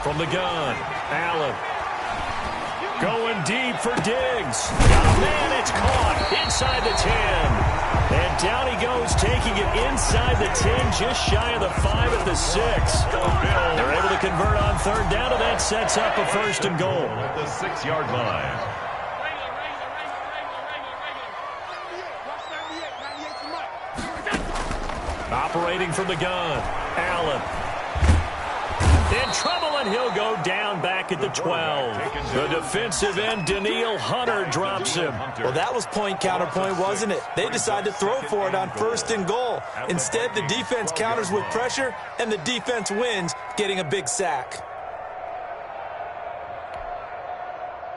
From the gun, Allen. Going deep for Diggs. Got a man, it's caught inside the 10. And down he goes, taking it inside the 10, just shy of the 5 at the 6. They're able to convert on third down, and that sets up a first and goal. At the 6-yard line. Operating from the gun, Allen. In trouble, and he'll go down back at the 12. The defensive end, Daniil Hunter, drops him. Well, that was point counterpoint, wasn't it? They decided to throw for it on first and goal. Instead, the defense counters with pressure, and the defense wins, getting a big sack.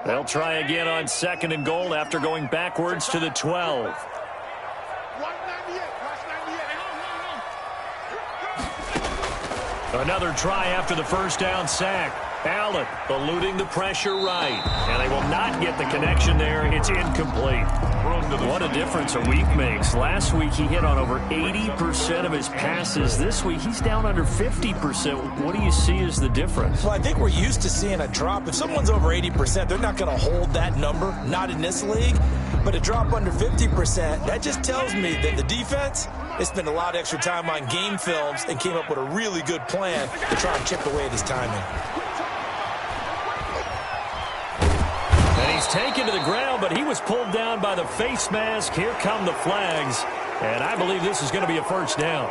They'll try again on second and goal after going backwards to the 12. Another try after the first down sack. Allen eluding the pressure right. And they will not get the connection there. It's incomplete. What a difference a week makes. Last week he hit on over 80% of his passes. This week he's down under 50%. What do you see as the difference? Well, I think we're used to seeing a drop. If someone's over 80%, they're not going to hold that number. Not in this league. But a drop under 50%, that just tells me that the defense, they spent a lot of extra time on game films and came up with a really good plan to try and chip away at his timing. And he's taken to the ground, but he was pulled down by the face mask. Here come the flags. And I believe this is going to be a first down.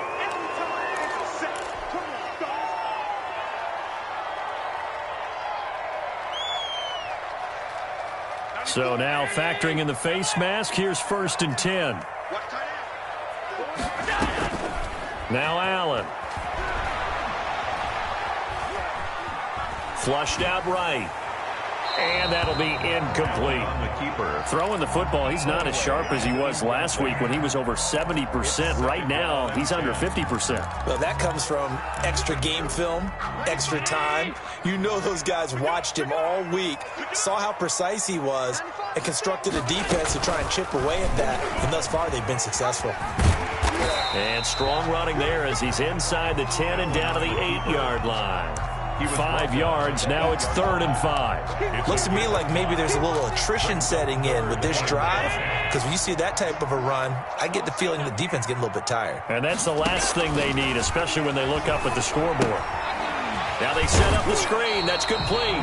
So now factoring in the face mask, here's first and 10. Now Allen. Flushed out right. And that'll be incomplete. The keeper. Throwing the football, he's not as sharp as he was last week when he was over 70%. Right now, he's under 50%. Well, that comes from extra game film, extra time. You know those guys watched him all week, saw how precise he was, and constructed a defense to try and chip away at that. And thus far, they've been successful. And strong running there as he's inside the 10 and down to the 8-yard line. 5 yards, now it's 3rd and 5. Looks to me like maybe there's a little attrition setting in with this drive, because when you see that type of a run, I get the feeling the defense getting a little bit tired. And that's the last thing they need, especially when they look up at the scoreboard. Now they set up the screen. That's complete.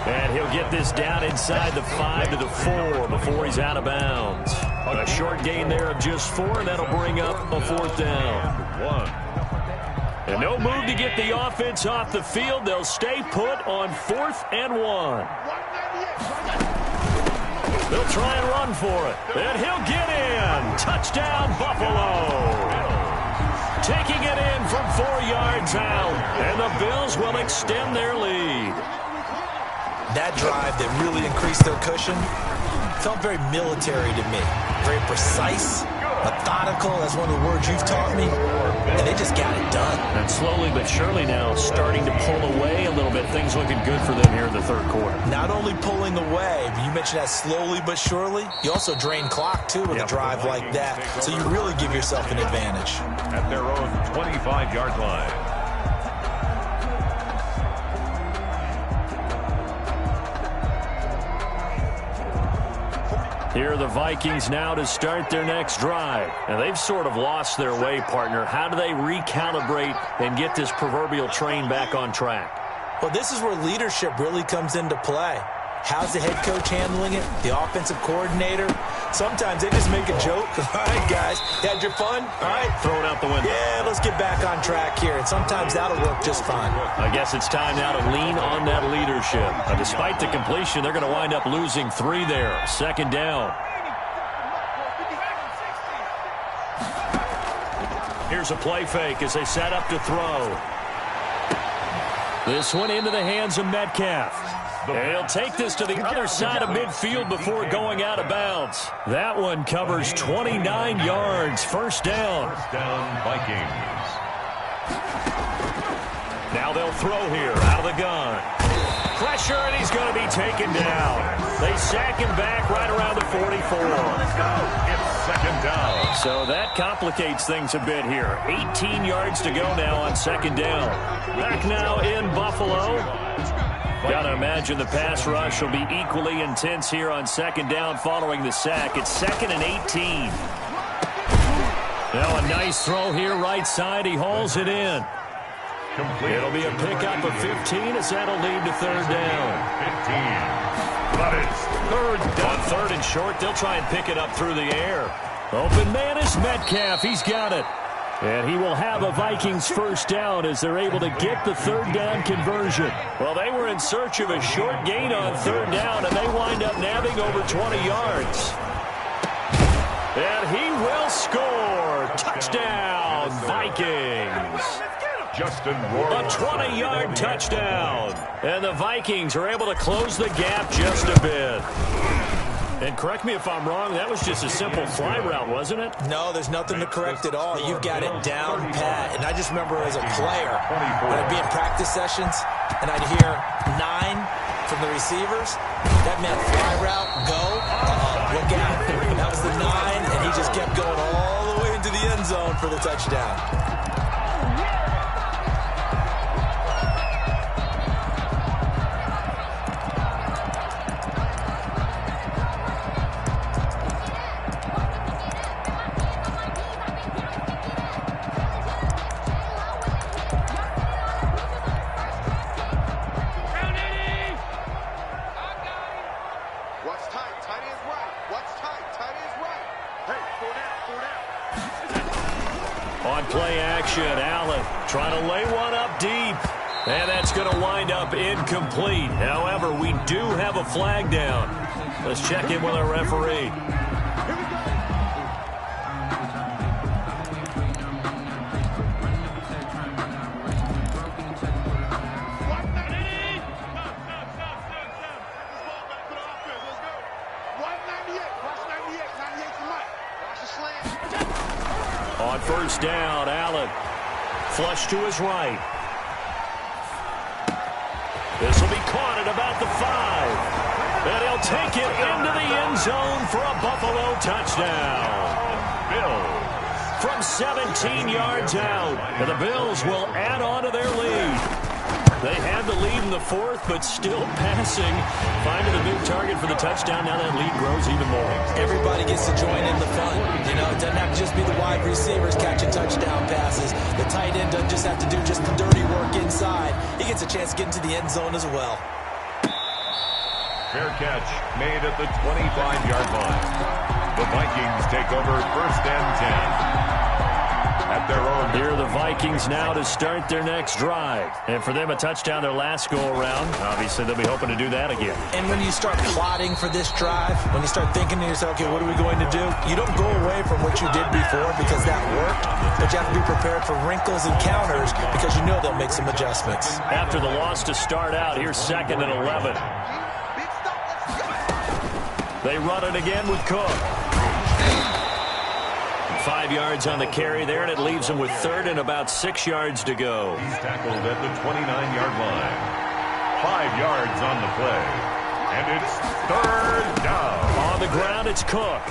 And he'll get this down inside the 5 to the 4 before he's out of bounds. A short gain there of just 4, and that'll bring up a 4th down. And no move to get the offense off the field. They'll stay put on 4th and 1. They'll try and run for it. And he'll get in. Touchdown, Buffalo. Taking it in from 4 yards out. And the Bills will extend their lead. That drive that really increased their cushion felt very military to me. Very precise, methodical, that's one of the words you've taught me, and they just got it done. And slowly but surely now starting to pull away a little bit. Things looking good for them here in the 3rd quarter. Not only pulling away, but you mentioned that slowly but surely, you also drain clock too with a drive like that, so you really give yourself an advantage. At their own 25-yard line. Here are the Vikings now to start their next drive. And they've sort of lost their way, partner. How do they recalibrate and get this proverbial train back on track? Well, this is where leadership really comes into play. How's the head coach handling it? The offensive coordinator? Sometimes they just make a joke. All right, guys, you had your fun? All right. Throw it out the window. Yeah, let's get back on track here. And sometimes that'll work just fine. I guess it's time now to lean on that leadership. Despite the completion, they're going to wind up losing 3 there. 2nd down. Here's a play fake as they set up to throw. This one into the hands of Metcalf. And he'll take this to the other side of midfield before going out of bounds. That one covers 29 yards. 1st down. 1st down, Vikings. Now they'll throw here out of the gun. Pressure, and he's going to be taken down. They sack him back right around the 44. It's 2nd down. So that complicates things a bit here. 18 yards to go now on 2nd down. Back now in Buffalo. Gotta imagine the pass rush will be equally intense here on second down following the sack. It's 2nd and 18. Now a nice throw here right side. He hauls it in. It'll be a pickup of 15 as that'll lead to third down. 15. But it's third down. On third and short, they'll try and pick it up through the air. Open man is Metcalf. He's got it. And he will have a Vikings first down as they're able to get the third down conversion. Well, they were in search of a short gain on third down, and they wind up nabbing over 20 yards. And he will score. Touchdown, Vikings. A 20-yard touchdown. And the Vikings are able to close the gap just a bit. And correct me if I'm wrong, that was just a simple fly route, wasn't it? No, there's nothing to correct at all. You've got it down pat. And I just remember as a player, when I'd be in practice sessions, and I'd hear 9 from the receivers, that meant fly route, go, look out. That was the 9, and he just kept going all the way into the end zone for the touchdown. Trying to lay one up deep. And that's going to wind up incomplete. However, we do have a flag down. Let's check in with our referee. On first down, Allen. Flush to his right. This will be caught at about the 5. And he'll take it into the end zone for a Buffalo touchdown. Bills. From 17 yards out. And the Bills will add on to their lead. They had the lead in the 4th, but still passing. Finding a big target for the touchdown. Now that lead grows even more. Everybody gets to join in the fun. You know, it doesn't have to just be the wide receivers catching touchdown passes. The tight end doesn't just have to do just the dirty work inside. He gets a chance to get into the end zone as well. Fair catch made at the 25-yard line. The Vikings take over 1st and 10. At their own. Here are the Vikings now to start their next drive. And for them, a touchdown their last go-around. Obviously, they'll be hoping to do that again. And when you start plotting for this drive, when you start thinking to yourself, okay, what are we going to do? You don't go away from what you did before because that worked, but you have to be prepared for wrinkles and counters because you know they'll make some adjustments. After the loss to start out, here's 2nd and 11. They run it again with Cook. 5 yards on the carry there, and it leaves him with 3rd and about 6 yards to go. He's tackled at the 29-yard line. 5 yards on the play. And it's 3rd down. On the ground, it's Cook.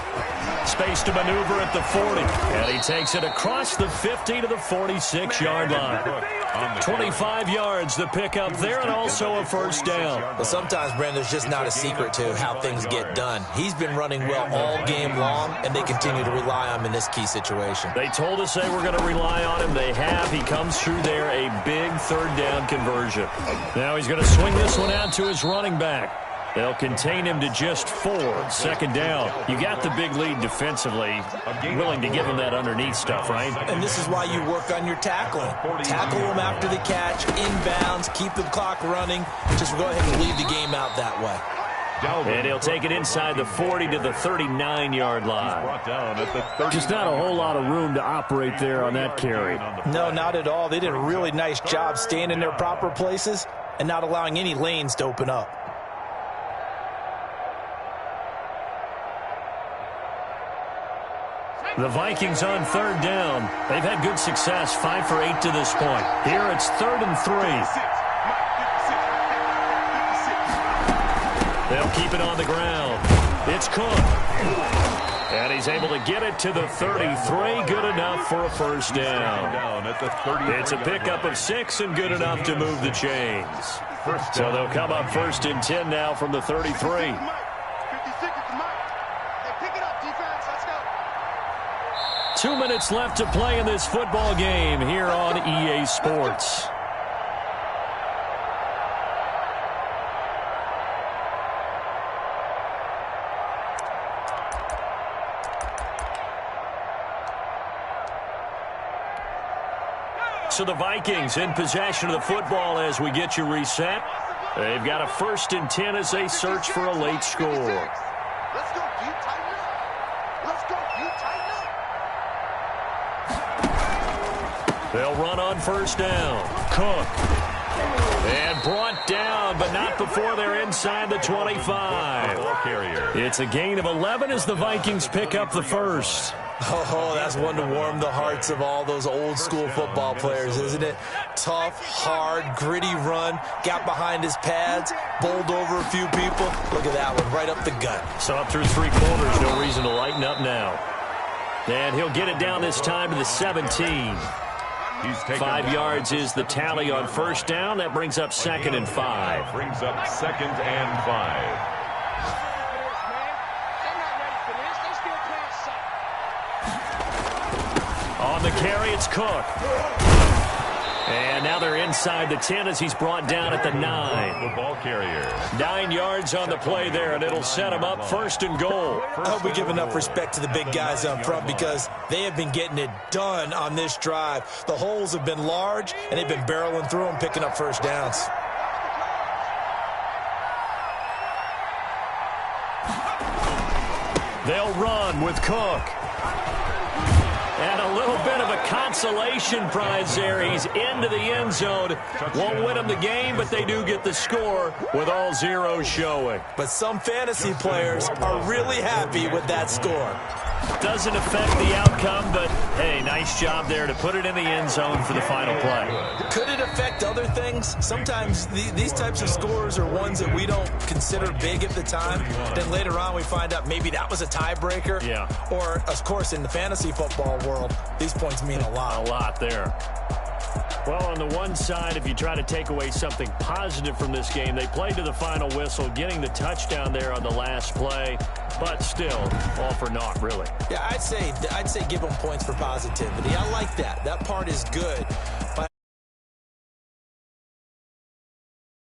Space to maneuver at the 40. And he takes it across the 50 to the 46-yard line. 25 yards, the pickup there, and also a first down. Well, sometimes, Brent, there's just not a secret to how things get done. He's been running well all game long, and they continue to rely on him in this key situation. They told us they were going to rely on him. They have. He comes through there, a big third down conversion. Now he's going to swing this one out to his running back. They'll contain him to just 4. 2nd down. You got the big lead defensively. Willing to give him that underneath stuff, right? And this is why you work on your tackling. Tackle him after the catch, inbounds, keep the clock running. Just go ahead and leave the game out that way. And he'll take it inside the 40 to the 39-yard line. Just not a whole lot of room to operate there on that carry. No, not at all. They did a really nice job staying in their proper places and not allowing any lanes to open up. The Vikings on 3rd down. They've had good success, 5 for 8 to this point. Here it's 3rd and 3. They'll keep it on the ground. It's Cook. And he's able to get it to the 33. Good enough for a first down. It's a pickup of 6 and good enough to move the chains. first So down. they'll come up 1st and 10 now from the 33. 50 seconds to mark. Hey, pick it up, defense. Let's go. 2 minutes left to play in this football game here on EA Sports. So the Vikings in possession of the football as we get you reset. They've got a 1st and 10 as they search for a late score. Let's go. You tighten up. Let's go. You tighten up. They'll run on 1st down. Cook. And brought down, but not before they're inside the 25. Ball carrier. It's a gain of 11 as the Vikings pick up the 1st. Oh, that's one to warm the hearts of all those old-school football players, isn't it? Tough, hard, gritty run, got behind his pads, bowled over a few people. Look at that one, right up the gut. So up through 3 quarters, no reason to lighten up now. And he'll get it down this time to the 17. 5 yards is the tally on 1st down. That brings up 2nd and 5. Brings up 2nd and 5. On the carry, it's Cook. And now they're inside the 10 as he's brought down at the 9. The ball carrier. 9 yards on the play there, and it'll set him up 1st and goal. I hope we give enough respect to the big guys up front because they have been getting it done on this drive. The holes have been large, and they've been barreling through them, picking up 1st downs. They'll run with Cook. And a little bit of a consolation prize there. He's into the end zone. Won't win them the game, but they do get the score with all zeros showing. But some fantasy players are really happy with that score. Doesn't affect the outcome, but, hey, nice job there to put it in the end zone for the final play. Could it affect other things? Sometimes these types of scores are ones that we don't consider big at the time. Then later on we find out maybe that was a tiebreaker. Yeah. Or, of course, in the fantasy football world, these points mean a lot. A lot there. Well, on the one side, if you try to take away something positive from this game, they played to the final whistle, getting the touchdown there on the last play, but still, all for naught, really. Yeah, I'd say give them points for positivity. I like that. That part is good.